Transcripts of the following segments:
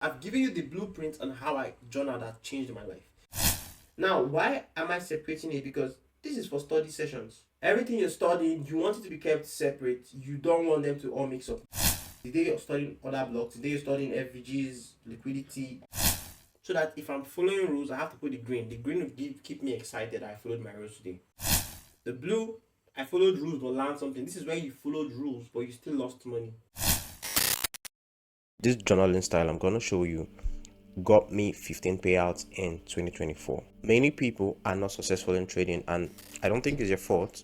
I've given you the blueprint on how I journal that changed my life. Now, why am I separating it? Because this is for study sessions. Everything you're studying, you want it to be kept separate. You don't want them to all mix up. The day you're studying other blocks, the day you're studying FVGs, liquidity, so that if I'm following rules, I have to put the green. The green will keep me excited. I followed my rules today. The blue, I followed rules but learned something. This is where you followed rules but you still lost money. This journaling style I'm going to show you got me 15 payouts in 2024. Many people are not successful in trading, and I don't think it's your fault,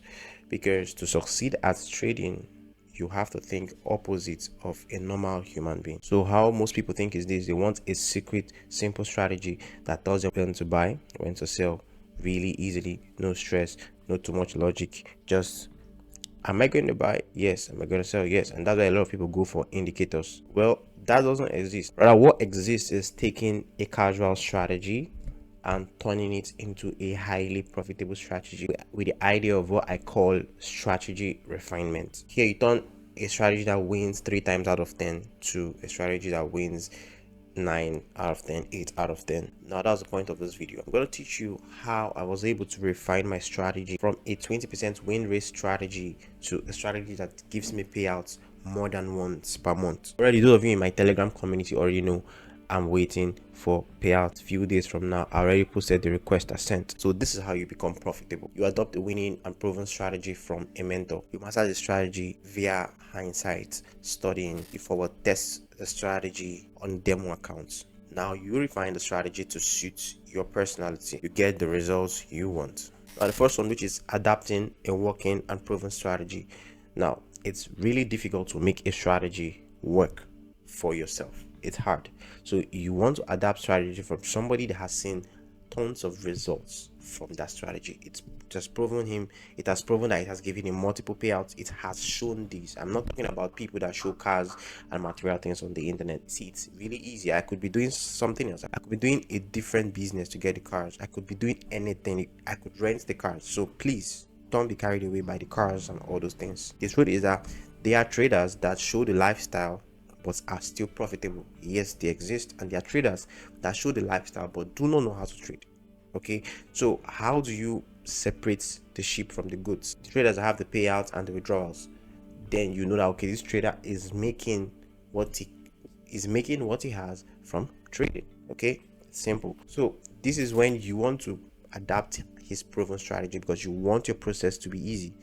because to succeed at trading you have to think opposite of a normal human being. So how most people think is this: they want a secret simple strategy that tells them when to buy, when to sell really easily, no stress, no too much logic, just am I going to buy? Yes. Am I going to sell? Yes. And that's why a lot of people go for indicators. Well, that doesn't exist. Rather, what exists is taking a casual strategy and turning it into a highly profitable strategy with the idea of what I call strategy refinement. Here, you turn a strategy that wins 3 times out of 10 to a strategy that wins 9 out of 10, 8 out of 10. Now that's the point of this video. I'm going to teach you how I was able to refine my strategy from a 20% win rate strategy to a strategy that gives me payouts more than once per month. Already, those of you in my Telegram community already know I'm waiting for payouts. Few days from now, I already posted the request I sent. So this is how you become profitable. You adopt a winning and proven strategy from a mentor. You master the strategy via hindsight, studying. You forward test the strategy on demo accounts. Now you refine the strategy to suit your personality. You get the results you want. Now the first one, which is adapting a working and proven strategy. Now it's really difficult to make a strategy work for yourself. It's hard. So you want to adapt strategy from somebody that has seen tons of results from that strategy. It has proven that it has given him multiple payouts. It has shown this. I'm not talking about people that show cars and material things on the internet. See, it's really easy. I could be doing something else. I could be doing a different business to get the cars. I could be doing anything. I could rent the cars. So please don't be carried away by the cars and all those things. The truth is that there are traders that show the lifestyle but are still profitable. Yes, they exist, and there are traders that show the lifestyle but do not know how to trade. Okay, so how do you separate the sheep from the goats? The traders have the payouts and the withdrawals. Then you know that okay, this trader is making what he has from trading. Okay, simple. So this is when you want to adapt his proven strategy because you want your process to be easy.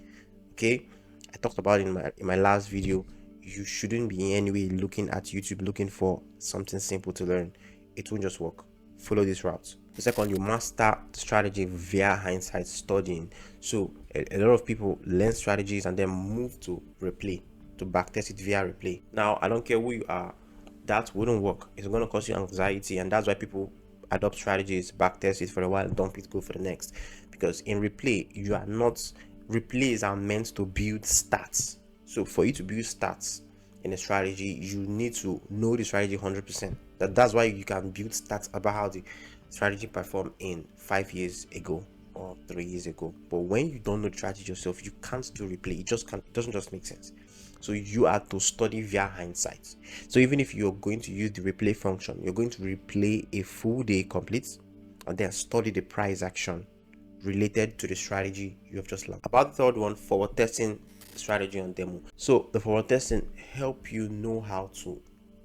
Okay, I talked about it in my last video. You shouldn't be in any way looking at YouTube looking for something simple to learn. It won't just work. Follow this route. The second, you master strategy via hindsight studying. So a lot of people learn strategies and then move to replay, to backtest it via replay. Now I don't care who you are, that wouldn't work. It's going to cause you anxiety, and that's why people adopt strategies, backtest it for a while, dump it, go for the next. Because in replays are meant to build stats. So for you to build stats in a strategy, you need to know the strategy 100%. That's why you can build stats about how the strategy performed in 5 years ago or 3 years ago. But when you don't know the strategy yourself, you can't do replay. It doesn't just make sense. So you have to study via hindsight. So even if you're going to use the replay function, you're going to replay a full day complete and then study the price action related to the strategy you have just learned. About the third one, forward testing strategy on demo. So the forward testing help you know how to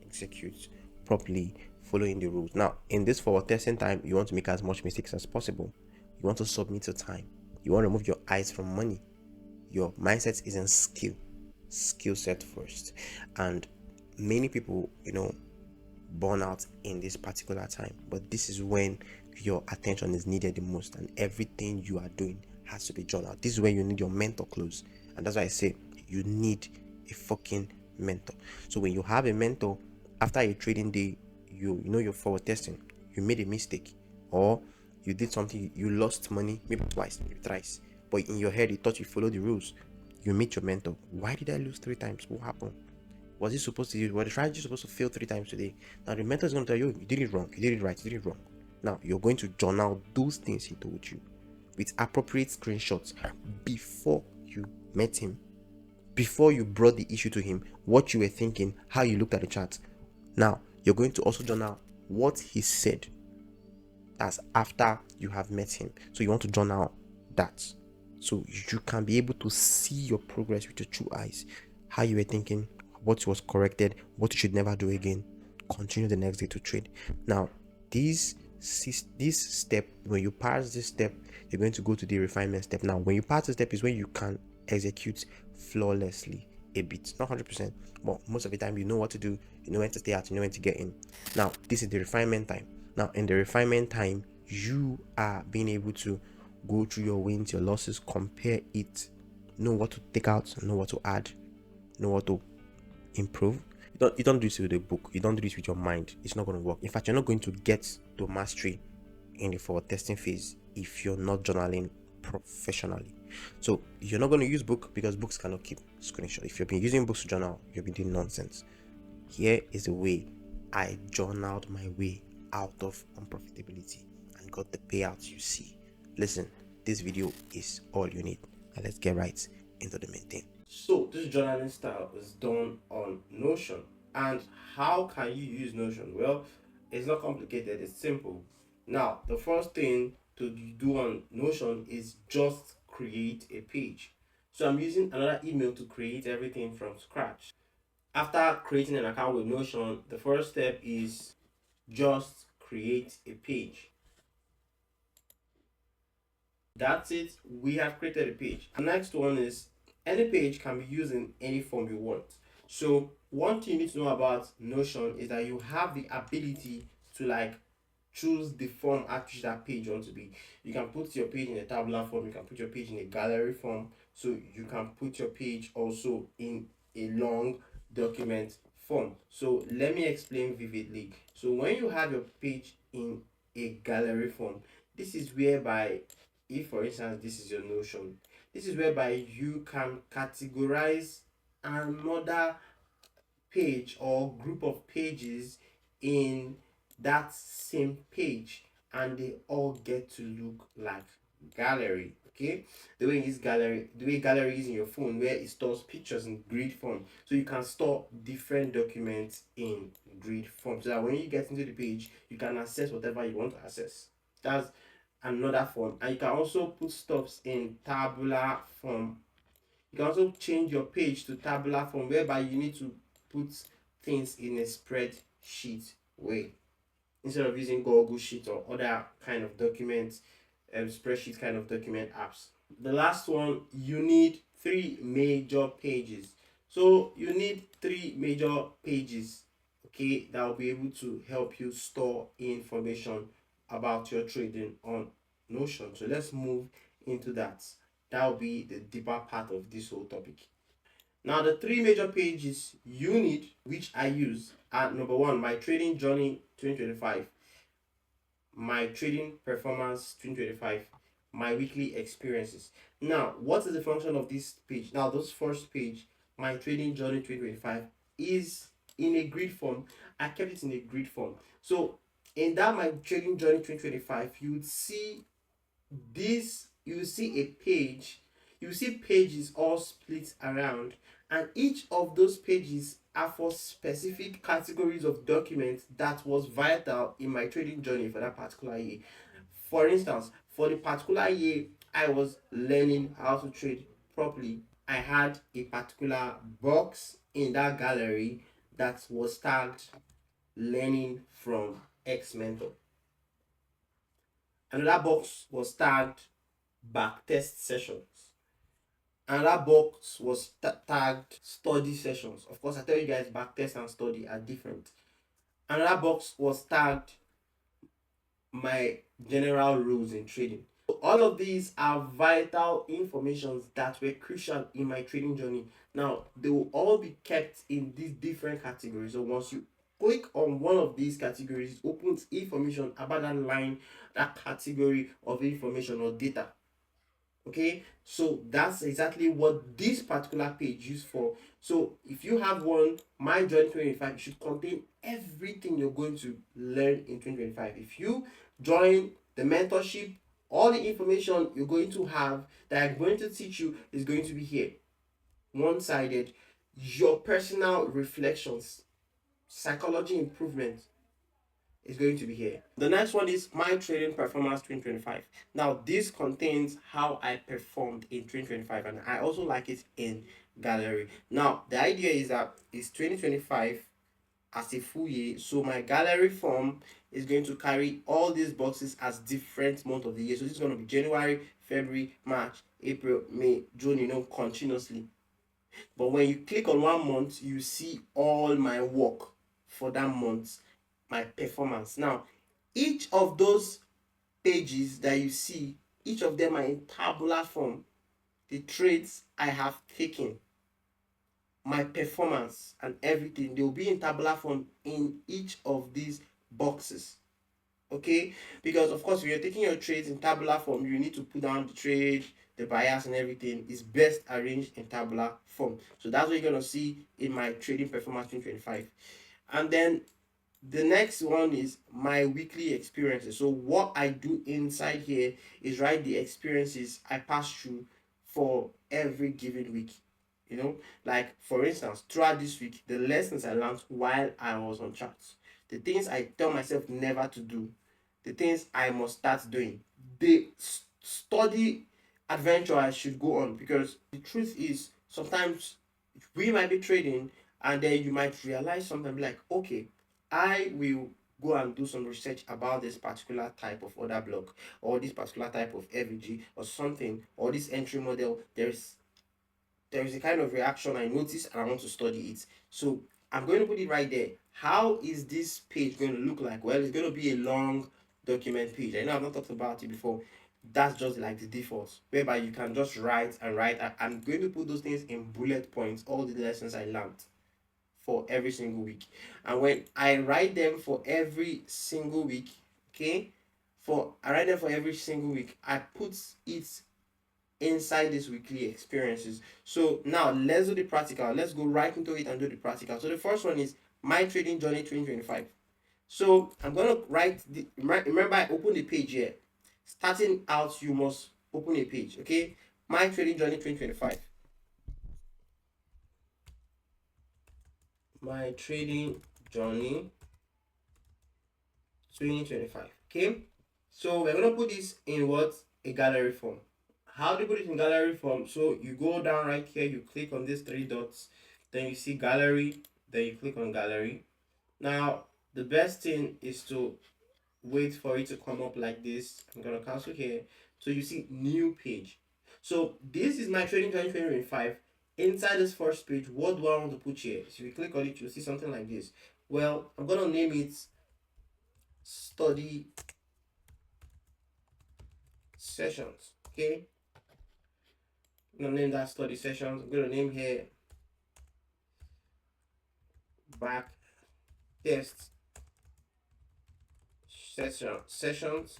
execute properly following the rules. Now in this forward testing time, you want to make as much mistakes as possible. You want to submit your time. You want to remove your eyes from money. Your mindset is in skill set first. And many people burn out in this particular time, but this is when your attention is needed the most, and everything you are doing has to be journaled. This is when you need your mentor close, and that's why I say you need a fucking mentor. So when you have a mentor, after a trading day, you're forward testing, you made a mistake or you did something, you lost money, maybe twice, maybe thrice, but in your head you thought you followed the rules. You meet your mentor. Why did I lose 3 times? What happened? Was the strategy supposed to fail 3 times today? Now the mentor is going to tell you, you did it wrong, you did it right, you did it wrong. Now you're going to journal those things he told you with appropriate screenshots before you met him, before you brought the issue to him, what you were thinking, how you looked at the chart. Now You're going to also journal what he said. That's after you have met him. So you want to journal that. So you can be able to see your progress with your true eyes. How you were thinking, what was corrected, what you should never do again. Continue the next day to trade. Now, this step, when you pass this step, you're going to go to the refinement step. Now, when you pass the step is when you can execute flawlessly a bit, not 100%, but most of the time you know what to do, you know when to stay out, you know when to get in. Now, this is the refinement time. Now, in the refinement time, you are being able to go through your wins, your losses, compare it, know what to take out, know what to add, know what to improve. You don't do this with a book. You don't do this with your mind. It's not going to work. In fact, you're not going to get to mastery in the forward testing phase if you're not journaling professionally. So you're not going to use book because books cannot keep screenshot. If you've been using books to journal, you've been doing nonsense. Here is the way I journaled my way out of unprofitability and got the payouts you see. Listen, this video is all you need. And let's get right into the main thing. So this journaling style is done on Notion. And how can you use Notion? Well, it's not complicated, it's simple. Now, the first thing to do on Notion is just create a page. So I'm using another email to create everything from scratch. After creating an account with Notion, the first step is just create a page. That's it. We have created a page. The next one is any page can be used in any form you want. So one thing you need to know about Notion is that you have the ability to choose the form at which that page you want to be. You can put your page in a tabular form, you can put your page in a gallery form, so you can put your page also in a long document form. So let me explain vividly. So when you have your page in a gallery form, this is whereby, if for instance this is your Notion, this is whereby you can categorize another page or group of pages in that same page, and they all get to look like gallery. Okay, the way gallery is in your phone, where it stores pictures in grid form, so you can store different documents in grid form, so that when you get into the page you can access whatever you want to access. That's another form. And you can also put stuffs in tabular form. You can also change your page to tabular form, whereby you need to put things in a spreadsheet way instead of using Google Sheet or other kind of documents, spreadsheet kind of document apps. The last one, you need three major pages. So you need three major pages, okay, that will be able to help you store information about your trading on Notion. So let's move into that. That will be the deeper part of this whole topic. Now, the three major pages you need, which I use, are number one, my trading journey 2025, my trading performance 2025, my weekly experiences. Now, what is the function of this page? Now, this first page, my trading journey 2025, is in a grid form. I kept it in a grid form. So, in that my trading journey 2025, you would see this, you see a page, you see pages all split around, and each of those pages are for specific categories of documents that was vital in my trading journey for that particular year. For instance, for the particular year I was learning how to trade properly, I had a particular box in that gallery that was tagged learning from X mentor. Another box was tagged backtest sessions. Another box was tagged study sessions. Of course, I tell you guys, backtest and study are different. Another box was tagged my general rules in trading. So all of these are vital informations that were crucial in my trading journey. Now, they will all be kept in these different categories. So once you click on one of these categories, it opens information about that line, that category of information or data. Okay, so that's exactly what this particular page used for. So if you have one, my journey 2025, it should contain everything you're going to learn in 2025. If you join the mentorship, all the information you're going to have that I'm going to teach you is going to be here. One-sided, your personal reflections, psychology improvement is going to be here. The next one is my trading performance 2025. Now, this contains how I performed in 2025, and I also like it in gallery. Now, the idea is that it's 2025 as a full year, so my gallery form is going to carry all these boxes as different months of the year. So this is going to be January, February, March, April, May, June, continuously. But when you click on one month, you see all my work for that month, my performance. Now, each of those pages that you see, each of them are in tabular form. The trades I have taken, my performance, and everything, they will be in tabular form in each of these boxes. Okay, because of course, when you're taking your trades in tabular form, you need to put down the trade, the bias, and everything is best arranged in tabular form. So that's what you're gonna see in my trading performance 2025. And then the next one is my weekly experiences. So what I do inside here is write the experiences I pass through for every given week. Like for instance, throughout this week, the lessons I learned while I was on charts, the things I tell myself never to do, the things I must start doing, the study adventure I should go on. Because the truth is, sometimes we might be trading and then you might realize something like, okay, I will go and do some research about this particular type of order block or this particular type of FVG or something, or this entry model. There is a kind of reaction I notice and I want to study it. So I'm going to put it right there. How is this page going to look like? Well, it's going to be a long document page. I know I've not talked about it before. That's just like the default, whereby you can just write and write. I'm going to put those things in bullet points, all the lessons I learned for every single week. And when I write them for every single week, okay, I write them for every single week, I put it inside these weekly experiences. So now let's do the practical. Let's go right into it and do the practical. So the first one is my trading journey 2025. So I'm gonna write remember I opened the page here. Starting out, you must open a page, okay? My trading journey 2025. My trading journey 2025. Okay, so we're gonna put this in what? A gallery form. How do you put it in gallery form? So you go down right here, you click on these three dots, then you see gallery, then you click on gallery. Now the best thing is to wait for it to come up like this. I'm gonna cancel here. So you see new page. So this is my trading journey 2025. Inside this first page, what do I want to put here? So if you click on it, you'll see something like this. Well, I'm gonna name it study sessions. Okay, I'm gonna name that study sessions. I'm gonna name here back test sessions.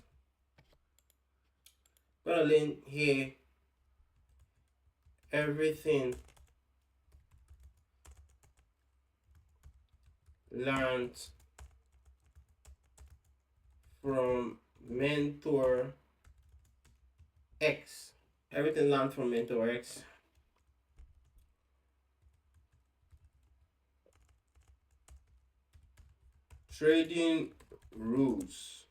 I'm gonna name here everything learned from mentor X. Everything learned from mentor X. Trading rules.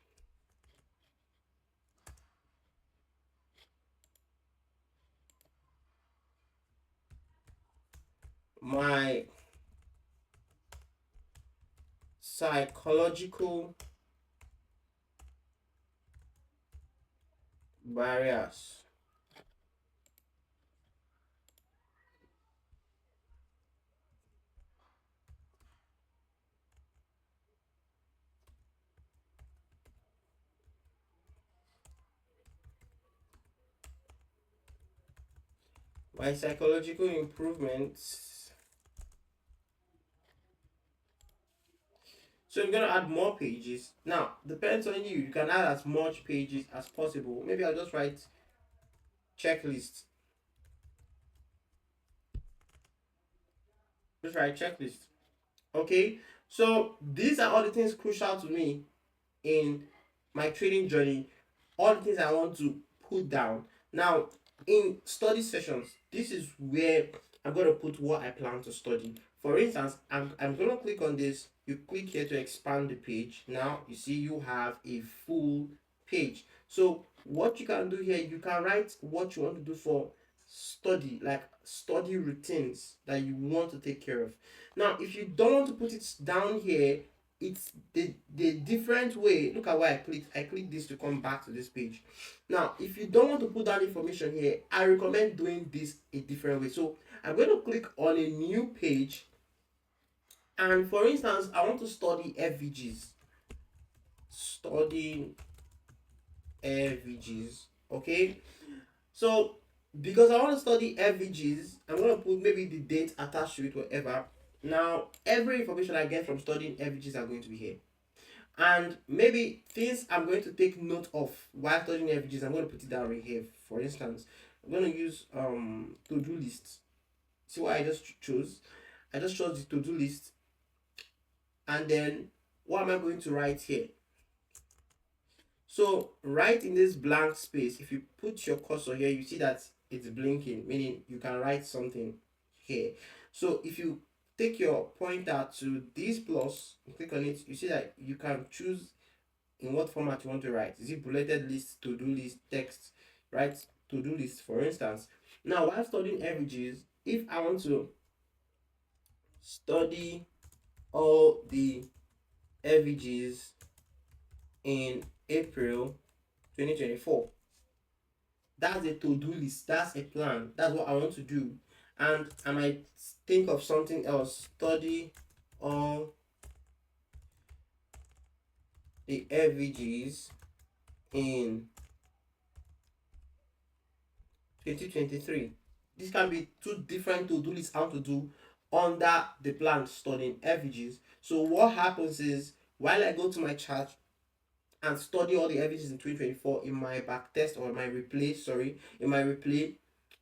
My psychological barriers. My psychological improvements. So I'm gonna add more pages. Now, depends on you. You can add as much pages as possible. Maybe I'll just write checklist. Just write checklist. Okay. So these are all the things crucial to me in my trading journey. All the things I want to put down. Now, in study sessions, this is where I'm gonna put what I plan to study. For instance, I'm gonna click on this You click here to expand the page. Now you see you have a full page. So what you can do here, you can write what you want to do for study, like study routines that you want to take care of. Now if you don't want to put it down here, it's the different way. Look at why I clicked this to come back to this page. Now if you don't want to put that information here, I recommend doing this a different way. So I'm going to click on a new page, and for instance I want to study FVGs. Study FVGs. Okay, so because I want to study FVGs, I'm going to put maybe the date attached to it, whatever. Now every information I get from studying FVGs are going to be here, and maybe things I'm going to take note of while studying FVGs, I'm going to put it down right here. For instance, I'm going to use to-do list. See what I just chose? I just chose the to-do list, and then what am I going to write here? So right in this blank space, if you put your cursor here, you see that it's blinking, meaning you can write something here. So if you take your pointer to this plus, click on it, you see that you can choose in what format you want to write. Is it bulleted list, to-do list, text, right? To-do list, for instance. Now while studying FVGs, if I want to study all the FVGs in April 2024, that's a to-do list, that's a plan, that's what I want to do. And I might think of something else. Study all the FVGs in 2023. This can be two different to-do lists I want to do under the plan studying FVGs. So what happens is, while I go to my chart and study all the FVGs in 2024 in my back test, or my replay, in my replay,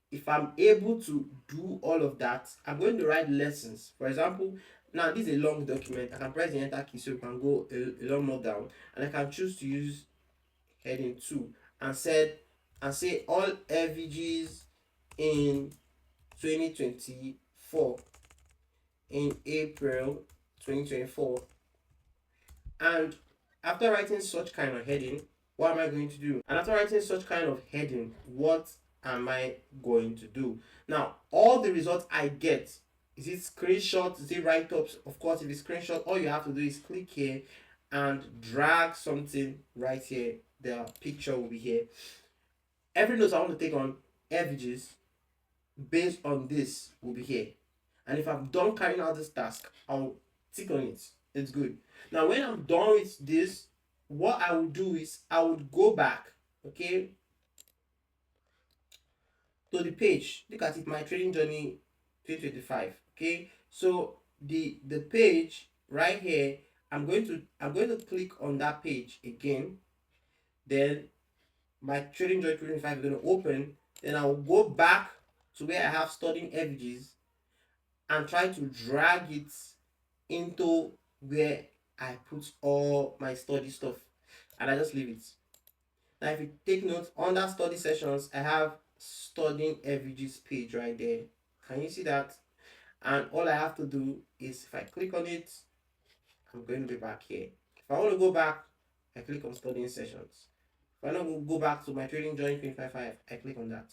if I'm able to do all of that, I'm going to write lessons. For example, now this is a long document. I can press the enter key so you can go a lot more down, and I can choose to use heading 2 and say all FVGs in 2024 in April 2024. And after writing such kind of heading, what am I going to do? And after writing such kind of heading, what am I going to do? Now, all the results I get, is it screenshots, is it write-ups? Of course, if it's screenshot, all you have to do is click here and drag something right here. The picture will be here. Every note I want to take on FVGs based on this will be here. And if I'm done carrying out this task, I'll tick on it. It's good. Now, when I'm done with this, what I will do is I would go back, okay, to the page. Look at it, my trading journey 2025. Okay, so the page right here, I'm going to click on that page again. Then my trading journey 2025 is going to open. Then I will go back to where I have studying FVGs and try to drag it into where I put all my study stuff, and I just leave it. Now if you take note, under study sessions I have studying FVGs page right there. Can you see that? And all I have to do is, if I click on it, I'm going to be back here. If I want to go back, I click on studying sessions. If I want to go back to my trading journey 255, I click on that.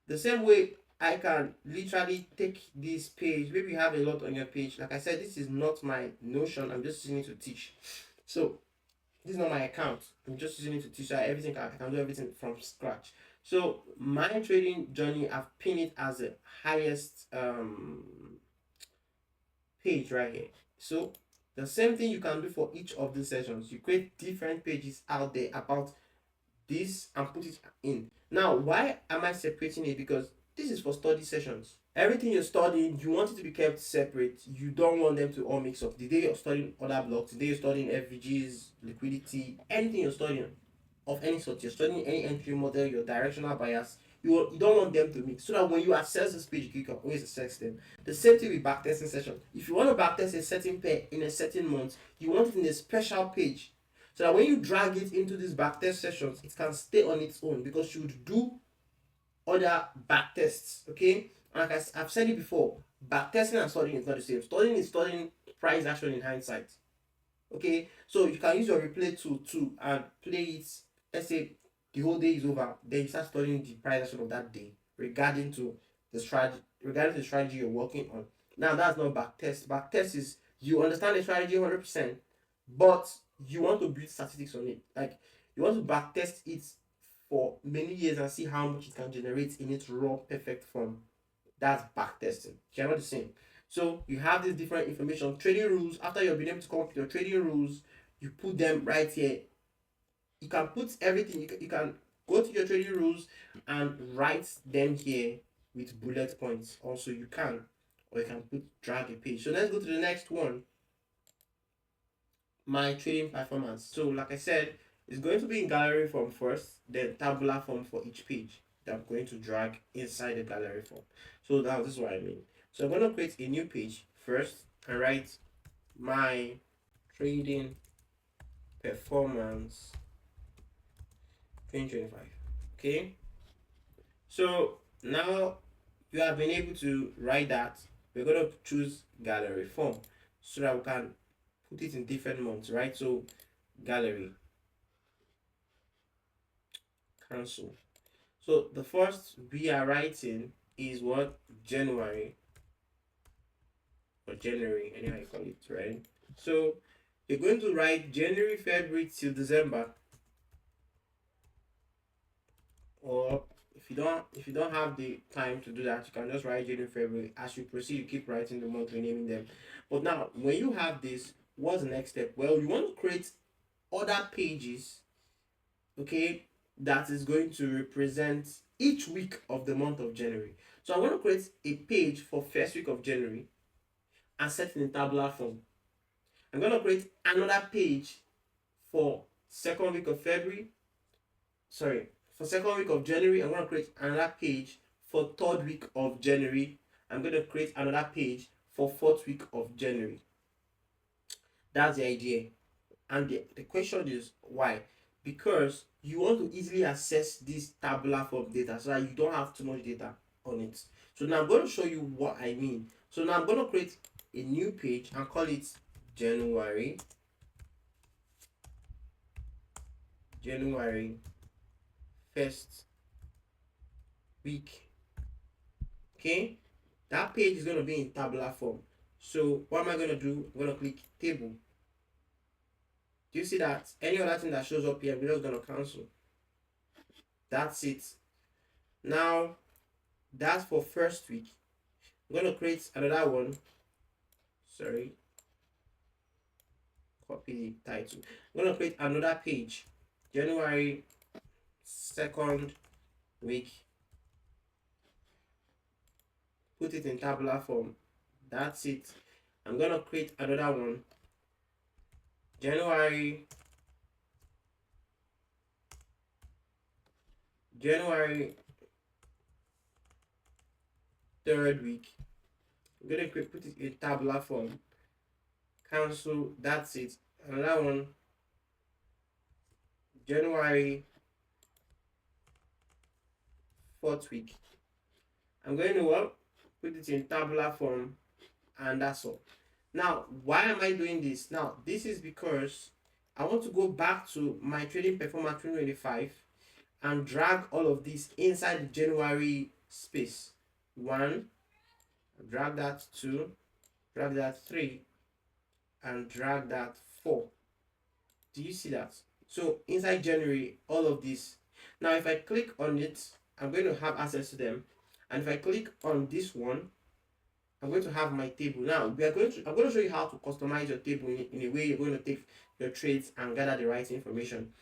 The same way I can literally take this page. Maybe you have a lot on your page. Like I said, this is not my Notion. I'm just using it to teach. So this is not my account. I'm just using it to teach. Everything I can do everything from scratch. So my trading journey, I've pinned it as the highest page right here. So the same thing you can do for each of these sessions. You create different pages out there about this and put it in. Now, why am I separating it? Because this is for study sessions. Everything you're studying, you want it to be kept separate. You don't want them to all mix up. The day you're studying other blocks, the day you're studying FVGs, liquidity, anything you're studying of any sort, you're studying any entry model, your directional bias, you don't want them to mix, so that when you access this page, you can always access them. The same thing with backtesting session. If you want to backtest a certain pair in a certain month, you want it in a special page, so that when you drag it into these backtest sessions, it can stay on its own, because you would do other backtests. Okay, And like I've said it before, backtesting and studying is not the same. Studying is studying price action in hindsight. Okay, so you can use your replay tool too and play it. Let's say the whole day is over, then you start studying the price action of that day regarding the strategy you're working on. Now that's not backtest. Backtest is you understand the strategy 100%, but you want to build statistics on it. Like you want to backtest it for many years and see how much it can generate in its raw perfect form. That's backtesting. They're not the same. So you have these different information, trading rules. After you've been able to come up with your trading rules, you put them right here. You can put everything. You can go to your trading rules and write them here with bullet points. Also, you can, or you can put drag a page. So let's go to the next one. My trading performance. So like I said, it's going to be in gallery form first, then tabular form for each page that I'm going to drag inside the gallery form. So now this is what I mean. So I'm going to create a new page first and write my trading performance 2025. Okay. So now you have been able to write that. We're going to choose gallery form so that we can put it in different months, right? So gallery cancel. So the first we are writing is what? January, or January, anyhow you call it, right? So you're going to write January, February till December, or if you don't have the time to do that, you can just write January, February. As you proceed, you keep writing the month, renaming them. But now, when you have this, what's the next step? Well, you want to create other pages, okay, that is going to represent each week of the month of January. So I want to create a page for first week of January and set it in tabular form. I'm going to create another page for second week of February. Sorry, for second week of January. I'm going to create another page for third week of January. I'm going to create another page for fourth week of January. That's the idea. And the question is why? Because you want to easily access this tabular form data so that you don't have too much data on it. So now I'm going to show you what I mean. So now I'm going to create a new page and call it January first week. Okay, that page is going to be in tabular form. So what am I going to do? I'm going to click table. Do you see that? Any other thing that shows up here, we're just going to cancel. That's it. Now that's for first week. I'm going to create another one. Sorry, copy the title. I'm going to create another page. January second week. Put it in tabular form. That's it. I'm going to create another one. January third week. I'm going to put it in tabular form. Cancel. That's it. Another one. January fourth week. I'm going to put it in tabular form, and that's all. Now, why am I doing this? Now, this is because I want to go back to my trading performance 2025 and drag all of this inside the January space. 1, drag that 2, drag that 3, and drag that 4. Do you see that? So inside January, all of this. Now if I click on it, I'm going to have access to them. And if I click on this one, I'm going to have my table. Now I'm going to show you how to customize your table in a way you're going to take your trades and gather the right information.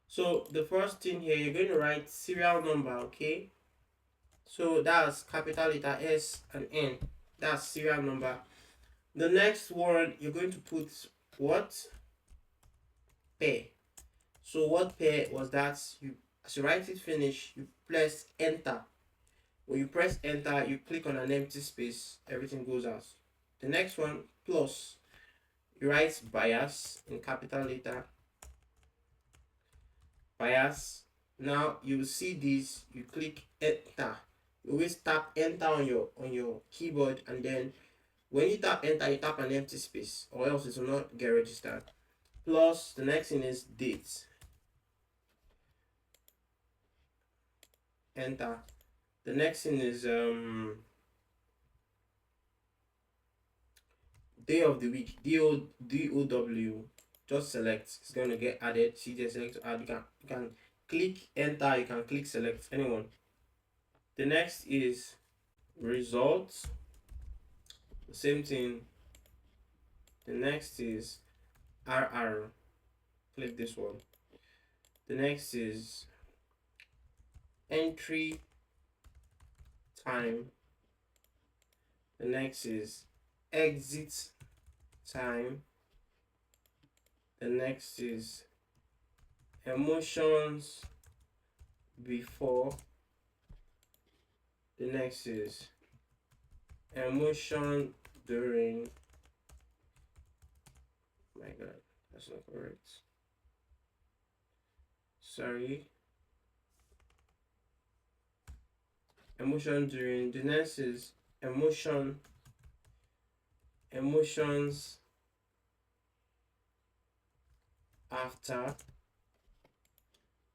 So the first thing here, you're going to write serial number, okay? So that's capital letter S and N. That's serial number. The next one, you're going to put what? Pair. So what pair was that? As you write it finish, you press enter. When you press enter, you click on an empty space, everything goes out. The next one, plus. You write bias in capital letter. Bias. Now you will see this, you click enter. You always tap enter on your keyboard, and then when you tap enter, you tap an empty space, or else it will not get registered. Plus the next thing is date. Enter. The next thing is day of the week. DOW. Just select. It's gonna get added. See the select to add. You can click enter. You can click select anyone. The next is results. The same thing. The next is RR. Click this one. The next is entry time. The next is exit time. The next is emotions before. The next is emotion during. My god, that's not correct. Sorry. Emotion during. The next is emotions after.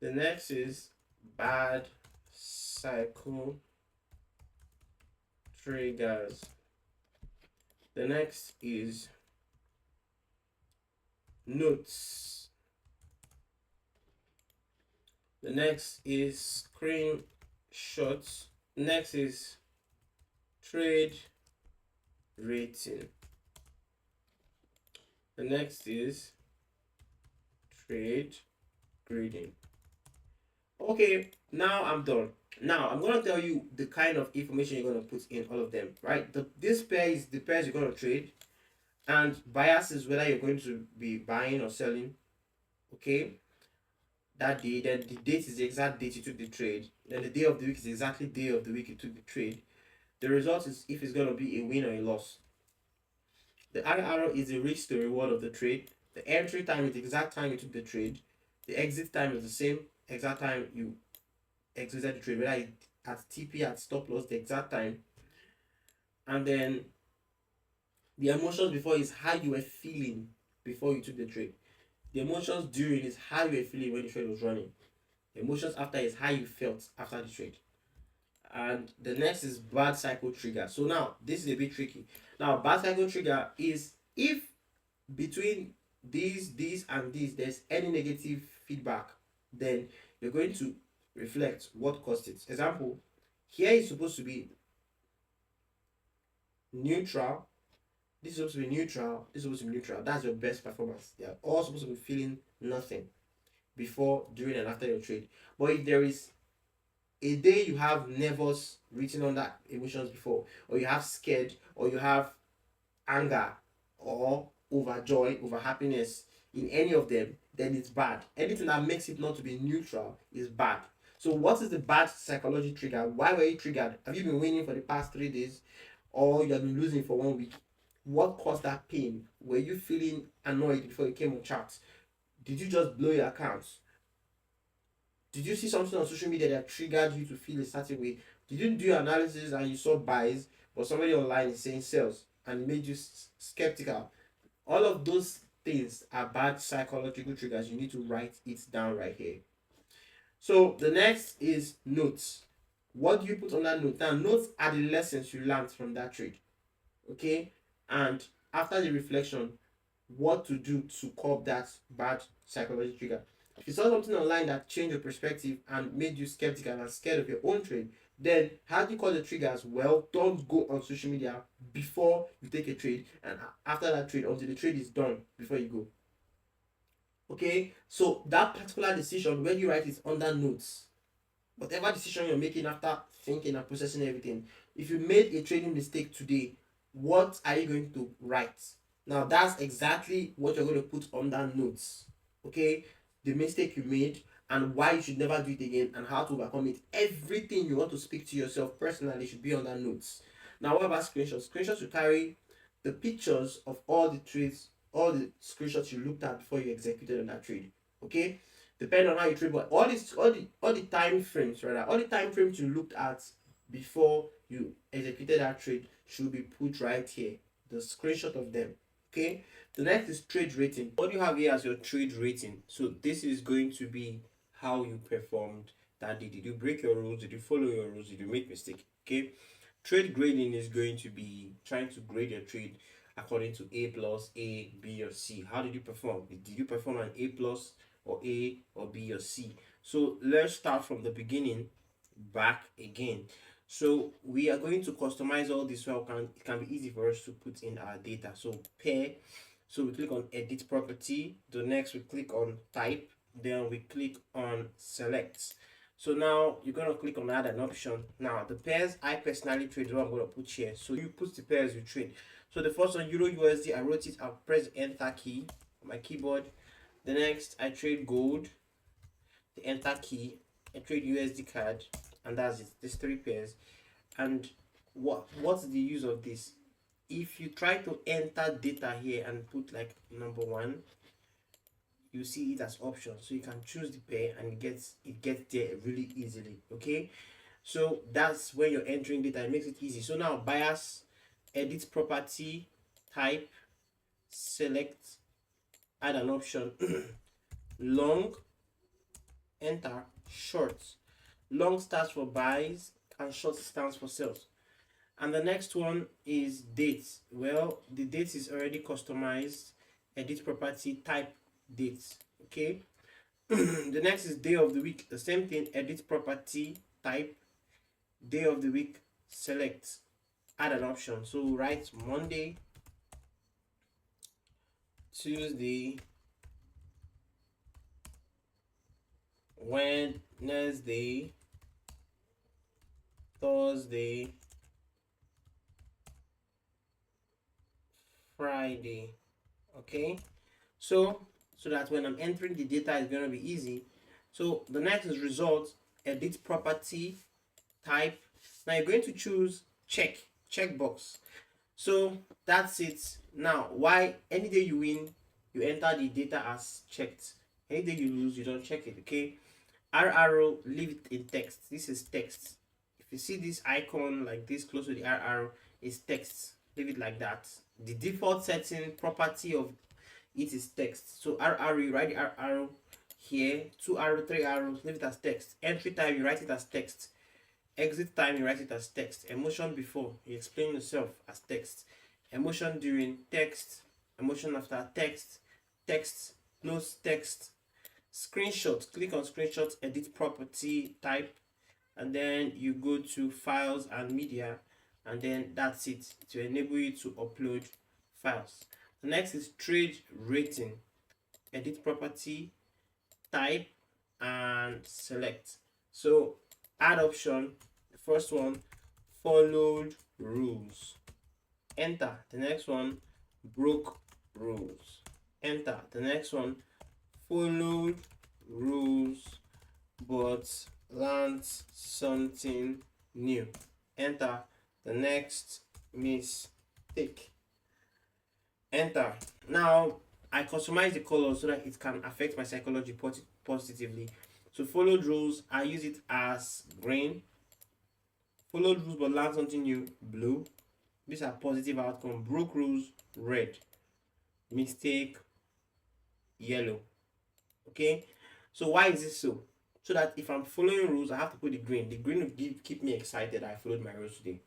The next is bad cycle triggers. The next is notes. The next is screenshots. Next is trade rating. The next is trade grading. Okay, now I'm done. Now I'm gonna tell you the kind of information you're gonna put in all of them, right? This pair is the pairs you're gonna trade, and bias is whether you're going to be buying or selling. Okay, that day, then the date is the exact date you took the trade, then the day of the week is exactly day of the week you took the trade. The result is if it's gonna be a win or a loss. The eye arrow is the risk to reward of the trade. The entry time is the exact time you took the trade. The exit time is the same exact time you exited the trade, whether at TP, at stop loss, the exact time. And then the emotions before is how you were feeling before you took the trade. The emotions during is how you were feeling when the trade was running. The emotions after is how you felt after the trade. And the next is bad cycle trigger. So now this is a bit tricky. Now bad cycle trigger is if between these and these there's any negative feedback, then you're going to reflect what caused it. Example, here is supposed to be neutral. This is supposed to be neutral. This is supposed to be neutral. That's your best performance. They're all supposed to be feeling nothing before, during, and after your trade. But if there is a day you have nervous written on that emotions before, or you have scared, or you have anger, or overjoy, over happiness in any of them, then it's bad. Anything that makes it not to be neutral is bad. So what is the bad psychology trigger? Why were you triggered? Have you been winning for the past 3 days, or you have been losing for 1 week? What caused that pain? Were you feeling annoyed before you came on charts? Did you just blow your accounts? Did you see something on social media that triggered you to feel a certain way? Did you do your analysis and you saw buys, but somebody online is saying sells and it made you skeptical? All of those things are bad psychological triggers. You need to write it down right here. So the next is notes. What do you put on that note? Now, notes are the lessons you learned from that trade. Okay? And after the reflection, what to do to curb that bad psychology trigger. If you saw something online that changed your perspective and made you skeptical and scared of your own trade, then how do you call the triggers? Well, don't go on social media before you take a trade and after that trade until the trade is done before you go. Okay, so that particular decision, when you write it under notes, whatever decision you're making after thinking and processing everything, if you made a trading mistake today, what are you going to write? Now that's exactly what you're going to put under notes. Okay, the mistake you made and why you should never do it again and how to overcome it. Everything you want to speak to yourself personally should be under notes. Now what about screenshots? Screenshots will carry the pictures of all the trades, all the screenshots you looked at before you executed on that trade. Okay, depending on how you trade. But all the time frames, rather, all the time frames you looked at before you executed that trade should be put right here. The screenshot of them. Okay. The next is trade rating. What do you have here as your trade rating? So this is going to be how you performed that day. Did you break your rules? Did you follow your rules? Did you make mistake? Okay. Trade grading is going to be trying to grade your trade according to A plus, A, B, or C. How did you perform? Did you perform an A plus or A or B or C? So let's start from the beginning back again. So we are going to customize all this so it can be easy for us to put in our data. So pair. So we click on edit property. The next we click on type. Then we click on select. So now you're gonna click on add an option. Now the pairs I personally trade is what I'm gonna put here. So you put the pairs you trade. So the first one, Euro USD, I wrote it, I'll press the enter key on my keyboard. The next I trade gold, the enter key, I trade USD card, and that's it. There's 3 pairs. And what's the use of this? If you try to enter data here and put like number 1, you see it as options, so you can choose the pair and it gets there really easily. Okay, so that's when you're entering data, it makes it easy. So now bias, edit property, type, select, add an option. Long, enter, short. Long stands for buys and short stands for sales. And the next one is date. Well, the date is already customized. Edit property, type dates. Okay. The next is day of the week. The same thing. Edit property, type day of the week, select, add an option. So write Monday, Tuesday, Wednesday, Thursday, Friday. Okay, so that when I'm entering the data, it's going to be easy. So the next is result, edit property, type. Now you're going to choose checkbox. So that's it. Now, why any day you win, you enter the data as checked. Any day you lose, you don't check it. Okay. R arrow, leave it in text. This is text. If you see this icon like this close to the R arrow, is text. Leave it like that. The default setting property of it is text. So R arrow, you write the R arrow here. 2 arrow, 3 arrows, leave it as text. Entry time, you write it as text. Exit time, you write it as text. Emotion before, you explain yourself as text. Emotion during, text. Emotion after, text. Text, close text. Screenshot, click on screenshot, edit property, type, and then you go to files and media, and then that's it to enable you to upload files. The next is trade rating. Edit property, type, and select. So add option, the first one, followed rules, enter. The next one, broke rules, enter. The next one, followed rules but learned something new, enter. The next, mistake, enter. Now I customize the color so that it can affect my psychology positively. So followed rules, I use it as green. Followed rules but learned something new, blue. These are positive outcome. Broke rules, red. Mistake, yellow. Okay, so why is this so? So that if I'm following rules, I have to put the green. The green will keep me excited. I followed my rules today.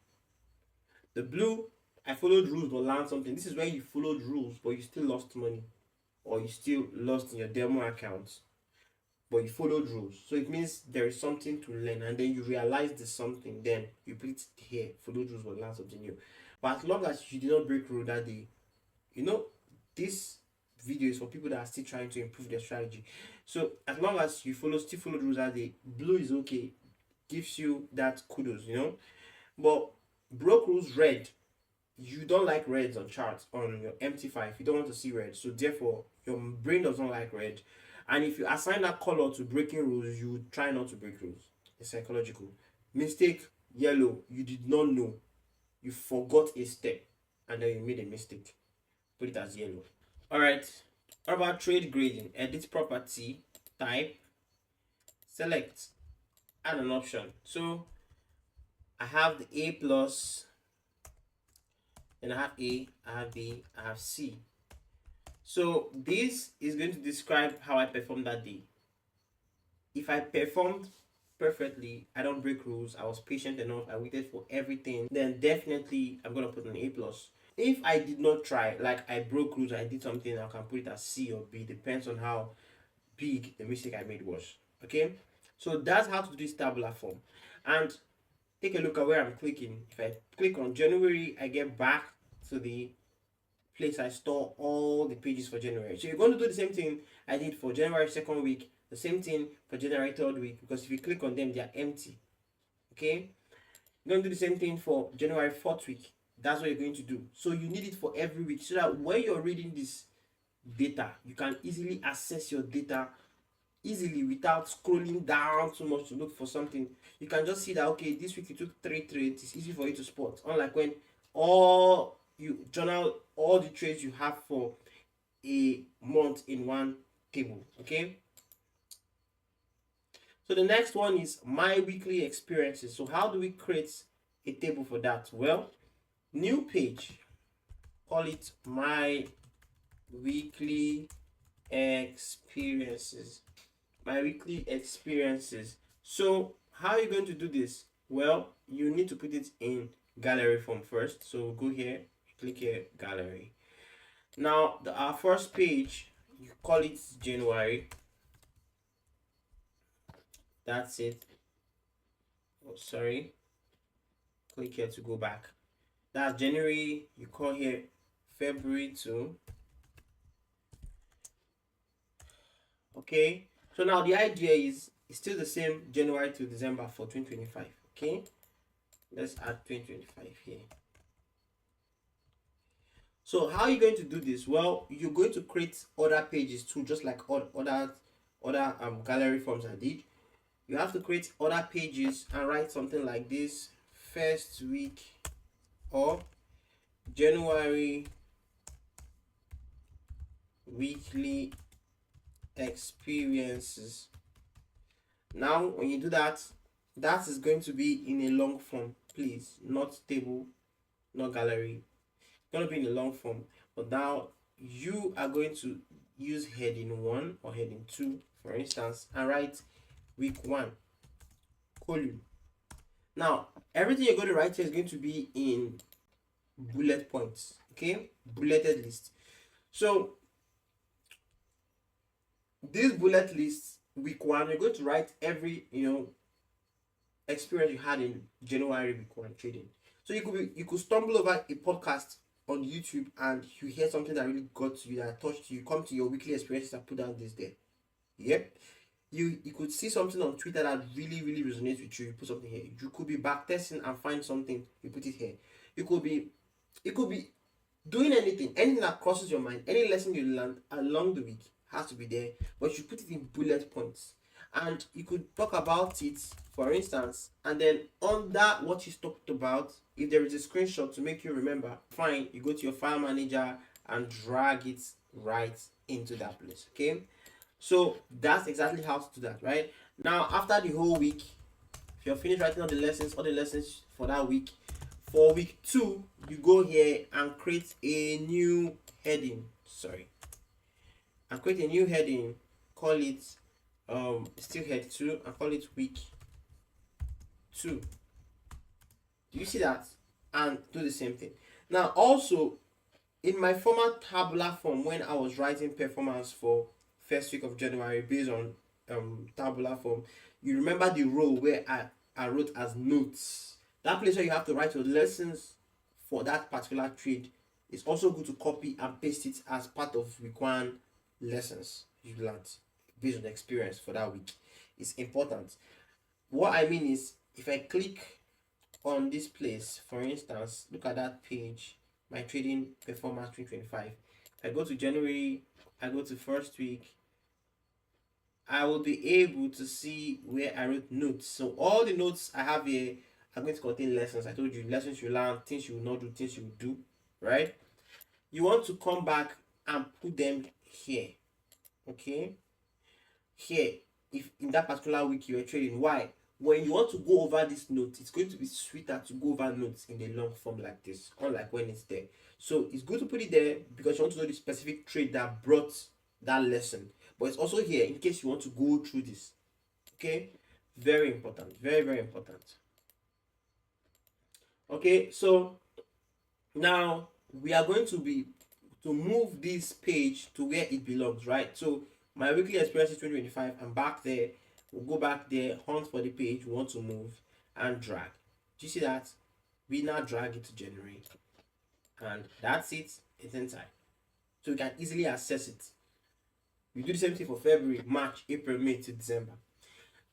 The blue, I followed rules but learned something. This is where you followed rules but you still lost money, or you still lost in your demo account, but you followed rules. So it means there is something to learn, and then you realize there's something. Then you put it here. Followed rules but learned something new. But as long as you did not break rule that day, this video is for people that are still trying to improve their strategy. So as long as you still follow rules that day, blue is okay, gives you that kudos, But broke rules, red, you don't like reds on charts on your MT5. You don't want to see red, so therefore your brain does not like red. And if you assign that color to breaking rules, you try not to break rules. It's psychological. Mistake, yellow, you did not know, you forgot a step, and then you made a mistake. Put it as yellow. All right. What about trade grading? Edit property, type, select, add an option. So I have the A plus, and I have A, I have B, I have C. So this is going to describe how I performed that day. If I performed perfectly, I don't break rules, I was patient enough, I waited for everything, then definitely I'm gonna put an A plus. If I did not try, like I broke rules, I did something, I can put it as C or B, depends on how big the mistake I made was. Okay, so that's how to do this tabular form. And take a look at where I'm clicking. If I click on January, I get back to the place I store all the pages for January. So you're going to do the same thing I did for January 2nd week, the same thing for January 3rd week, because if you click on them, they are empty. Okay? You're going to do the same thing for January 4th week. That's what you're going to do. So you need it for every week so that when you're reading this data, you can easily access your data easily without scrolling down too much to look for something. You can just see that, okay, this week you took 3 trades. It's easy for you to spot. Unlike when all you journal all the trades you have for a month in one table. Okay, so the next one is my weekly experiences. So how do we create a table for that? Well, new page, call it my weekly experiences. My weekly experiences. So how are you going to do this? Well, you need to put it in gallery form first. So go here, click here, gallery. Now our first page, you call it January. That's it. Oh, sorry. Click here to go back. That's January. You call here February to. Okay. So now the idea is it's still the same January to December for 2025. Okay. Let's add 2025 here. So how are you going to do this? Well, you're going to create other pages too, just like other gallery forms I did. You have to create other pages and write something like this: first week or January weekly experiences. Now when you do that, that is going to be in a long form, please, not table, not gallery. It's going to be in a long form. But now you are going to use heading 1 or heading 2, for instance, and write week 1 column. Now everything you're going to write here is going to be in bullet points. Okay, bulleted list. So this bullet list, week 1, you're going to write every experience you had in January week 1 trading. So you could stumble over a podcast on YouTube and you hear something that really got to you, that touched you. Come to your weekly experiences and put down this there. Yep. You could see something on Twitter that really resonates with you. You put something here. You could be backtesting and find something. You put it here. It could be doing anything that crosses your mind. Any lesson you learned along the week has to be there, but you put it in bullet points. And you could talk about it, for instance, and then under what you talked about, if there is a screenshot to make you remember, fine, you go to your file manager and drag it right into that place. Okay, so that's exactly how to do that. Right now, after the whole week, if you're finished writing all the lessons for that week, for week 2, you go here and create a new heading. Create a new heading, call it still head 2, and call it week 2. Do you see that? And do the same thing. Now also, in my former tabular form, when I was writing performance for first week of January based on tabular form, you remember the row where I wrote as notes. That place where you have to write your lessons for that particular trade. It's also good to copy and paste it as part of week 1 lessons you learned based on the experience for that week. It's important. What I mean is, if I click on this place, for instance, look at that page, my trading performance 2025. I go to January, I go to first week, I will be able to see where I wrote notes. So all the notes I have here are going to contain lessons. I told you, lessons you learn, things you will not do, things you will do, right? You want to come back and put them here. Okay, here if in that particular week you were trading. Why? When you want to go over this note, it's going to be sweeter to go over notes in a long form like this, unlike when it's there. So it's good to put it there because you want to know the specific trade that brought that lesson. But it's also here in case you want to go through this. Okay, very important, very, very important. Okay, so now we are going to move this page to where it belongs, right? So my weekly experience is 2025. I'm back there. We'll go back there, hunt for the page we want to move, and drag. Do you see that? We now drag it to January, and that's it. It's inside, so we can easily access it. We do the same thing for February, March, April, May to December.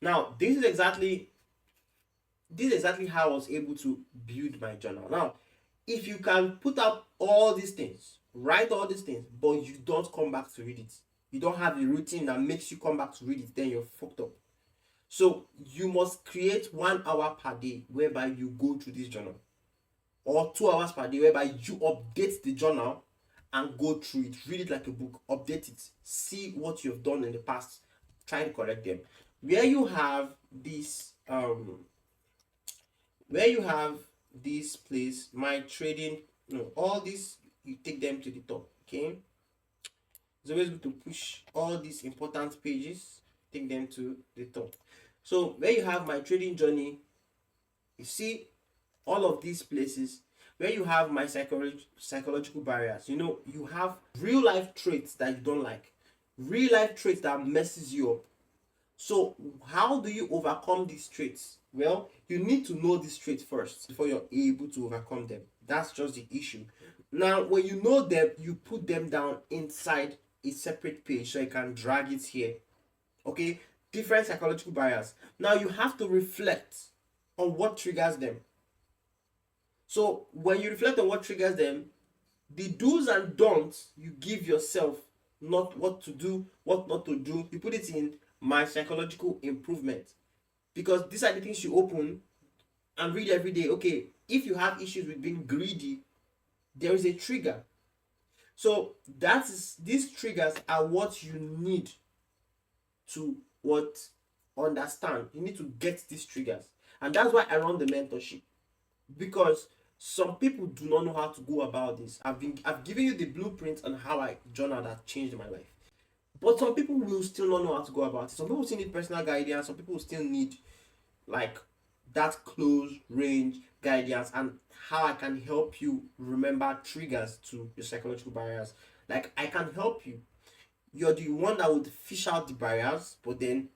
Now this is exactly how I was able to build my journal. Now, if you can put up all these things, write all these things, but you don't come back to read it, you don't have a routine that makes you come back to read it, then you're fucked up. So you must create 1 hour per day whereby you go through this journal, or 2 hours per day whereby you update the journal and go through it, read it like a book, update it, see what you've done in the past, try to correct them. Where you have this place, my trading, all this, you take them to the top. Okay, it's always good to push all these important pages, take them to the top. So where you have my trading journey, you see all of these places where you have my psychological barriers. You have real life traits that you don't like, real life traits that messes you up. So how do you overcome these traits? Well, you need to know these traits first before you're able to overcome them. That's just the issue. Now, when you know them, you put them down inside a separate page so you can drag it here. Okay? Different psychological barriers. Now, you have to reflect on what triggers them. So, when you reflect on what triggers them, the do's and don'ts you give yourself, not what to do, what not to do, you put it in my psychological improvement, because these are the things you open and read every day. Okay, if you have issues with being greedy, there is a trigger. So these triggers are what you need to understand. You need to get these triggers, and that's why I run the mentorship, because some people do not know how to go about this. I've given you the blueprint on how I journal that changed my life. But some people will still not know how to go about it. Some people still need personal guidance. Some people still need like that close range guidance, and how I can help you remember triggers to your psychological barriers. Like, I can help you. You're the one that would fish out the barriers, but then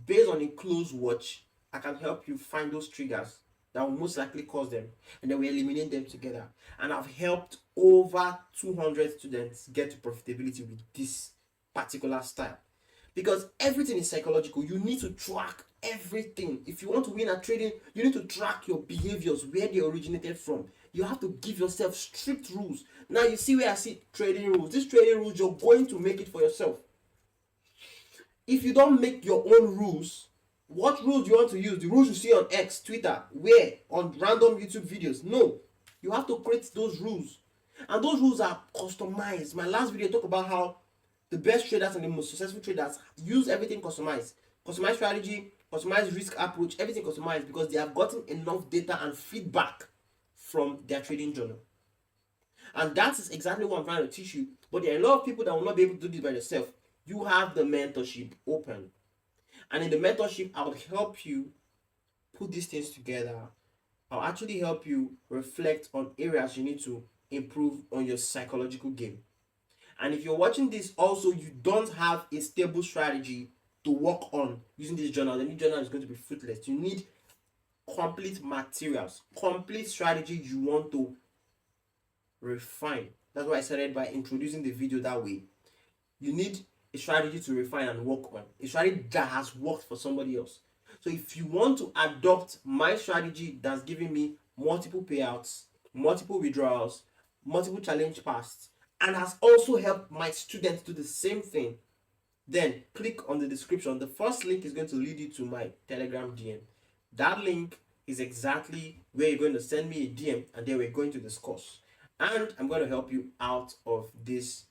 based on a close watch, I can help you find those triggers that will most likely cause them, and then we eliminate them together. And I've helped over 200 students get to profitability with this particular style, because everything is psychological. You need to track everything. If you want to win at trading, you need to track your behaviors, where they originated from. You have to give yourself strict rules. Now you see where I see trading rules. These trading rules, you're going to make it for yourself. If you don't make your own rules, what rules do you want to use? The rules you see on X, Twitter, where? On random YouTube videos? No. You have to create those rules. And those rules are customized. My last video talked about how the best traders and the most successful traders use everything customized. Customized strategy, customized risk approach, everything customized, because they have gotten enough data and feedback from their trading journal. And that is exactly what I'm trying to teach you. But there are a lot of people that will not be able to do this by themselves. You have the mentorship open. And in the mentorship, I'll help you put these things together. I'll actually help you reflect on areas you need to improve on your psychological game. And if you're watching this also, you don't have a stable strategy to work on using this journal, the new journal is going to be fruitless. You need complete materials, complete strategy you want to refine. That's why I started by introducing the video that way. You need a strategy to refine and work on, a strategy that has worked for somebody else. So if you want to adopt my strategy that's giving me multiple payouts, multiple withdrawals, multiple challenge paths, and has also helped my students do the same thing, then click on the description. The first link is going to lead you to my Telegram DM. That link is exactly where you're going to send me a DM, and then we're going to discuss. And I'm going to help you out of this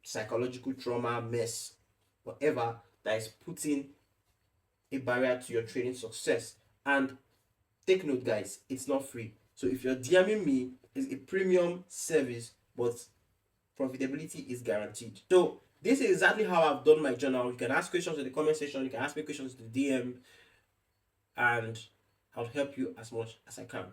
psychological trauma mess, whatever, that is putting a barrier to your trading success. And take note, guys, it's not free. So if you're DMing me, it's a premium service, but profitability is guaranteed. So this is exactly how I've done my journal. You can ask questions in the comment section, you can ask me questions in the DM, and I'll help you as much as I can.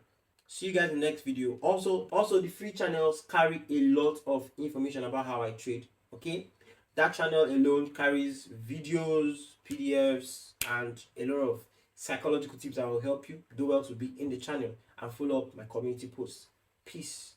See you guys in the next video. Also the free channels carry a lot of information about how I trade. Okay, that channel alone carries videos, PDFs, and a lot of psychological tips that will help you do well to be in the channel and follow up my community posts. Peace.